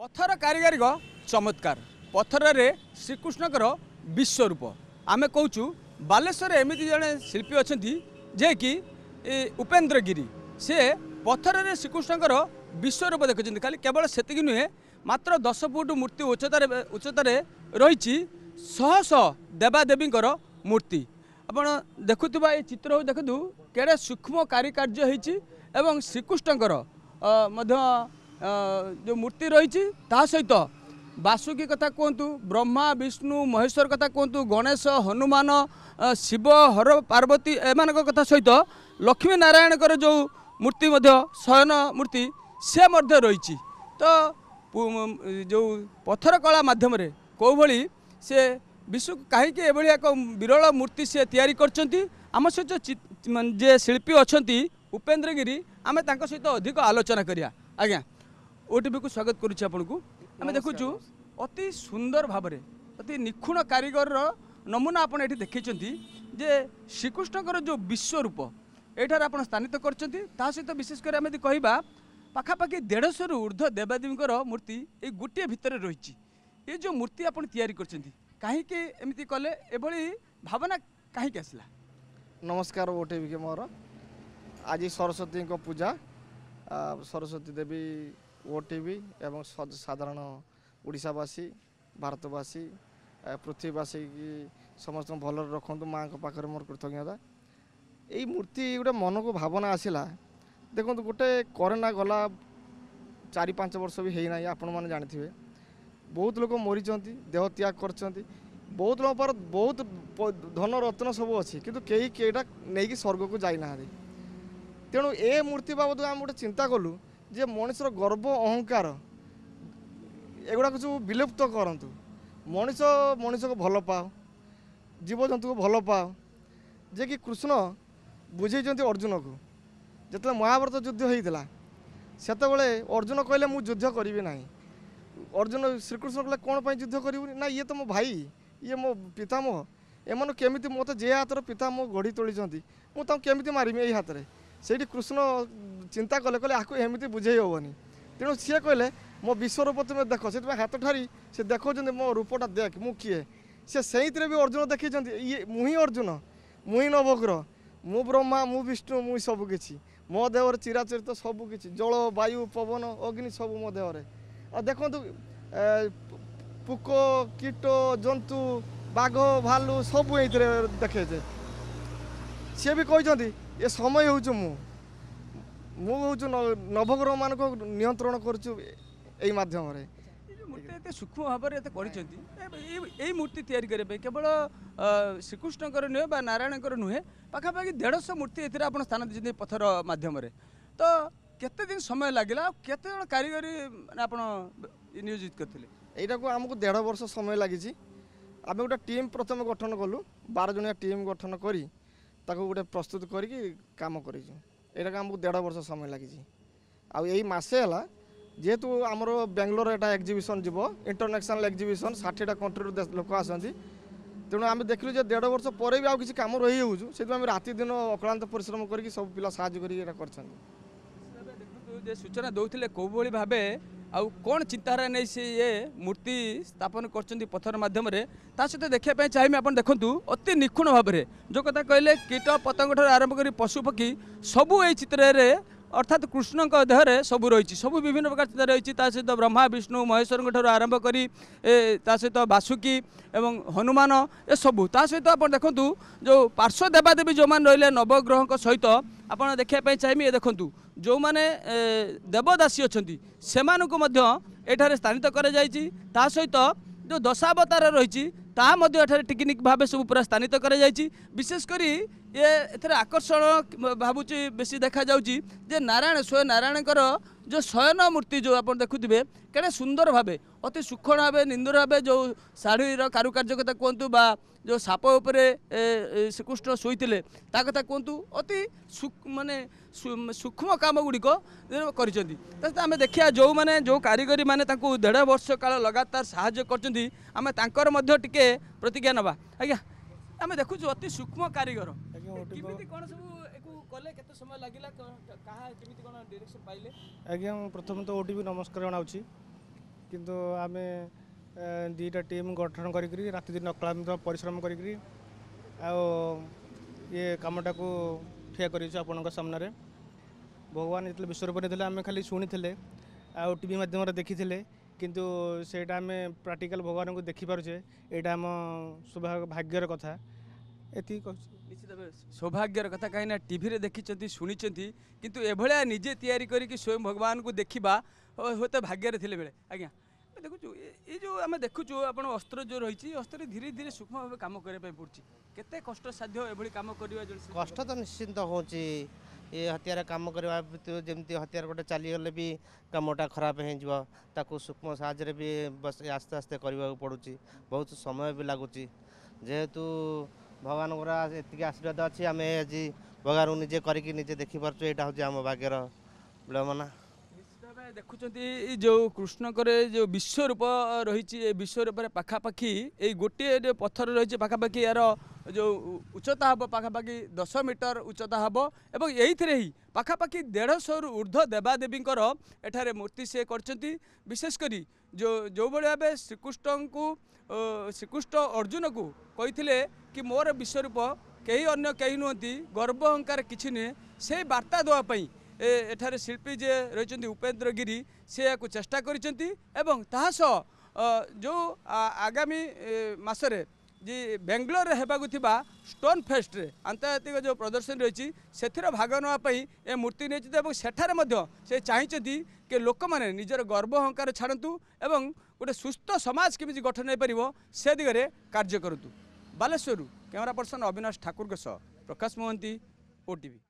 पत्थर कारीगरी चमत्कार पत्थर रे श्रीकृष्णकर विश्वरूप आमे कहूँ बालेश्वर एमती जड़े शिल्पी अच्छा जे कि उपेन्द्र गिरी से पत्थर रे श्रीकृष्णकर विश्वरूप देखते खाली केवल से नुहे मात्र 10 फुट मूर्ति उच्चतार रही शह शह देवादेवी मूर्ति आपण देखुवा ये चित्र हो देखु केड़े सूक्ष्म कारिकार्य होती श्रीकृष्णकर जो मूर्ति रही सहित वासुकी कथा कहतु ब्रह्मा विष्णु महेश्वर कथा कहतु गणेश हनुमान शिव हर पार्वती एमान कथा सहित लक्ष्मी नारायण जो मूर्ति शयन मूर्ति से रही तो जो पत्थर कला माध्यम कौ भली से विश्व कहीं एभली एक विरल मूर्ति से तैयारी करछंती आम सहित जे शिल्पी अच्छा उपेन्द्र गिरी आम सहित अधिक आलोचना करिया आज्ञा ओटीवी को स्वागत करुच्ची आपको आम देखुचु अति सुंदर भाव अति निखुण कारीगर नमूना आपड़ ये देखते जे श्रीकृष्णकर जो विश्वरूप एठार आप स्थानित कर सहित विशेषकर आम कहवा पाखापाखि 150 रु ऊर्ध्व देवादेवी मूर्ति ये गोटे भितर रही ये जो मूर्ति आप तैयारी कहीं एमती कले एभली भावना कहीं आसला। नमस्कार ओटीवी के मोर आज सरस्वती को पूजा सरस्वती देवी ओटीवी एवं साधारण ओडिशावासी भारतवासी पृथ्वीवासी की समस्त भल रखु माँ को पाखे मोर कृतज्ञता यही मूर्ति गोटे मन को भावना आसला देखो गोटे कोरोना गला 4-5 वर्ष भी है ना आपण मैंने जानी बहुत लोग मरी देह त्याग कर बहुत लोग पर बहुत धन रत्न सब अच्छी किंतु कई केटा नहीं स्वर्ग को जाना तेणु ए मूर्ति बाबद आम गोटे चिंता कलु जे मनुष्यर गर्व अहंकार एगुड़ा सब विलुप्त करतु मनुष्य को भल पाओ जीवजंतु को भल पाओ जे कि कृष्ण बुझे अर्जुन को जिते महाभारत युद्ध होता से अर्जुन कहले मु युद्ध करी ना अर्जुन श्रीकृष्ण कहले कौन पर युद्ध करूँ ना ये तो मो भाई ये मो पितामह एम केमी मत जे हाथ पितामह गढ़ी तोली मुझे केमी मारमी यही हाथ में से कृष्ण चिंता कले कहले आपको एमती बुझे हेनी तेणु सी कहले मो विश्वरूप तुम देख से हाथ ठारी से देखो मो रूपटा देख मु किए से भी अर्जुन देखी ये मुही अर्जुन मुही नवग्रह मु ब्रह्मा मु विष्णु मु सबकि मो देहर चिराचरित सबकि जल वायु पवन अग्नि सब मो देहर और देखो पुक कीट जंतु बाघ भालू सब ये देखे सी भी कहते ये समय हूँ नवग्रह मान को नियंत्रण कर माध्यम मूर्ति सूक्ष्म भाव में मूर्ति तैयारी करने केवल श्रीकृष्णकर नुहे बा नारायणकर नुहे पाखापाखि 150 मूर्ति ये आप स्थान दीजिए पत्थर मध्यम तो केते दिन समय लगिला केते जन कारीगरी आप नियोजित करते यहाँ को आमको 1.5 वर्ष समय लगी आम गोटे टीम प्रथम गठन कलु 12 जनिया टीम गठन करी गोटे प्रस्तुत करके काम कर आमको 1.5 वर्ष समय लगी आई मसे है जेहेतु आमर बेंगलोर एटा एक्जिबिशन जीव इंटरनेशनल एक्जिबिशन 60टा कंट्री लोक आसती तेणु आम देखलु 1.5 वर्ष पर भी किसी कम रही हो से राति दिन अक्लांत परिश्रम करके सब पिला साहय कर सूचना दौले कौ भाई भावे आउ कौन चिंताधारा नहीं से ये मूर्ति स्थापन कर पत्थर मध्यम सहित देखापी चाहिए आप देखु अति निखुण भाव में जो कथा कहले कीट पतंग आरंभ कर पशु पक्षी सबू ये चित्र अर्थात कृष्ण देहरे सब रही सब विभिन्न प्रकार चित्र रही सहित ब्रह्मा विष्णु महेश्वर आरंभ कर सहित वासुकी एवं हनुमान ए सबू सहित आप देखु जो पार्श्व देवादेवी जो मैंने रही नवग्रह सहित आप देखापी चाहिए ये देखु जो मैंने देवदासी अच्छा से स्थानित कर सहित जो दशावतार रही टेक्निक भाव सब पूरा स्थानित कर विशेषकर ये एथरे आकर्षण भावुची बेसी देखा जाउची जे नारायण स्वयं नारायणकर जो शयन मूर्ति जो आप देखुवे केड़े सुंदर भावे अति सूक्ष्म भाव निंदर भाव जो शाढ़ीर कारुकार्य कथा कहतु बा जो साप उपरे श्रीकृष्ण शोते कथा कहतु अति माने सूक्ष्म कम गुड़िक आम देखिया जो मैंने जो कारीगरी मैंने 1.5 वर्ष काल लगातार साहाय्य कर प्रतिज्ञा नवा आज्ञा आम देखु अति सूक्ष्म कारीगर समय लगे प्रथम तो ओटीवी नमस्कार जनाऊँ किंतु आमे दुईटा टीम गठन करी राति दिन अक्लांत परिश्रम करी ये कामटा को ठिया कर सामने भगवान जो विश्वरूप नहीं आम खाली शुणी थे आ टी मध्यम देखी किंतु सेटा आम प्राक्टिकल भगवान को देखिपारे यहाँ आम सौभाग्यर कथा एति निश्चित भाव सौभाग्यर कथा कहीं टीवी देखी शुणी किंतु एभलिया निजे तैयारी करके स्वयं भगवान को देखा हूँ तो भाग्य थे बेले आज्ञा देखु ये जो आम देखु आप अस्त्र जो रही अस्त्र धीरे धीरे सूक्ष्म भाव कम करने पड़ती केते कष्ट साध्य एभली कम करवा कष्ट तो निश्चिंत होची ये हथियार काम करवा जमती हथियार गोटे चलीगले भी कामटा खराब हो सूक्ष्म साहय भी बस आस्ते आस्ते करने पड़ुची बहुत समय भी लगुच जेहेतु भगवान एति आशीर्वाद अच्छी आम आज भगवान निजे करके निजे देखिपारे यहाँ हूँ आम भाग्यर विड़म्बना देखुं जो कृष्णकर जो विश्वरूप रही विश्वरूप पाखापाखि ये गोटे जो पत्थर रही पाखापाखि यार जो उच्चता हम पाखापाखि 10 मीटर उच्चता हम एवं यही ही पाखापाखि 150 रु ऊर्ध्व देवादेवी एठारे मूर्ति से करछंती विशेषकर जो भाई भाव श्रीकृष्ण को श्रीकृष्ण अर्जुन को कही कि मोर विश्वरूप कहीं अन्य कहीं नुहति गर्व अहंकार किसी नुहे से वार्ता देवाई एठारे शिल्पी जे रही उपेन्द्र गिरी से या चेष्टा करिसेंती एवं जो आगामी मासरे जी बेंगलोर हेबाकु थिबा स्टोन फेस्ट रे अंतर्जातिक जो प्रदर्शन रही से भाग नापी ए मूर्ति नहीं सेठारे से चाहिए कि लोक मैंने निजर गर्व अहंकार छाड़ू एवं गोटे सुस्थ समाज केमी गठन हो पार से दिगरे कार्य करूँ बालेश्वर कैमरा पर्सन अविनाश ठाकुर सह प्रकाश मोहंती ओटीवी।